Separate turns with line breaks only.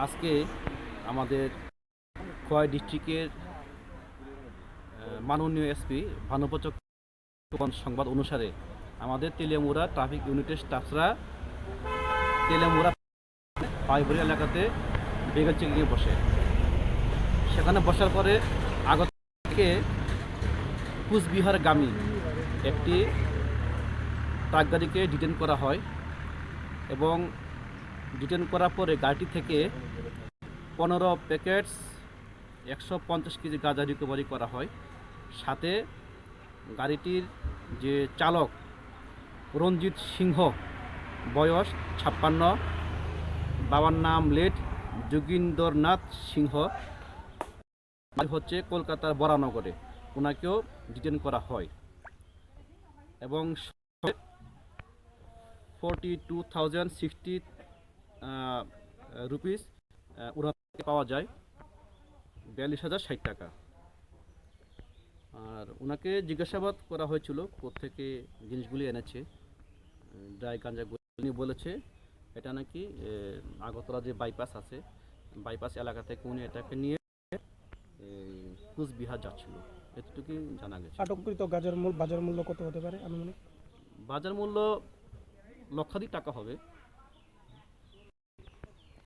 আজকে আমাদের খোয়াই ডিস্ট্রিক্টের মাননীয় এসপি ভানুপচক সংবাদ অনুসারে আমাদের তেলিয়ামুরা ট্রাফিক ইউনিটের স্টাফরা তেলিয়ামুরা পাইবরি এলাকাতে বেগাল চেকিংয়ে বসে। সেখানে বসার পরে আগত থেকে কুচবিহারগামী একটি ট্রাক গাড়িকে ডিটেন করা হয় এবং ডিটেন করার পরে গাড়িটি থেকে 15 প্যাকেটস 150 কেজি গাঁজা রিকভারি করা হয়। সাথে গাড়িটির যে চালক রঞ্জিত সিংহ, বয়স 56, বাবার নাম লেট যোগীন্দ্রনাথ সিংহ, হচ্ছে কলকাতার বরানগরে, ওনাকেও ডিটেন করা হয় এবং 42,060 রুপিস ওনার পাওয়া যায়, 42,060 টাকা। আর ওনাকে জিজ্ঞাসাবাদ করা হয়েছিল কোত্থেকে জিনিসগুলি এনেছে, ড্রাই গাঁজাগুলি। উনি বলেছে এটা নাকি আগরতলা যে বাইপাস আছে, বাইপাস এলাকা থেকে উনি এটাকে নিয়ে কুচবিহার যাচ্ছিল, এতটুকুই জানা গেছে।
আটককৃত গাঁজার বাজার মূল্য কত হতে পারে আনুমানিক?
বাজার মূল্য লক্ষাধিক টাকা হবে।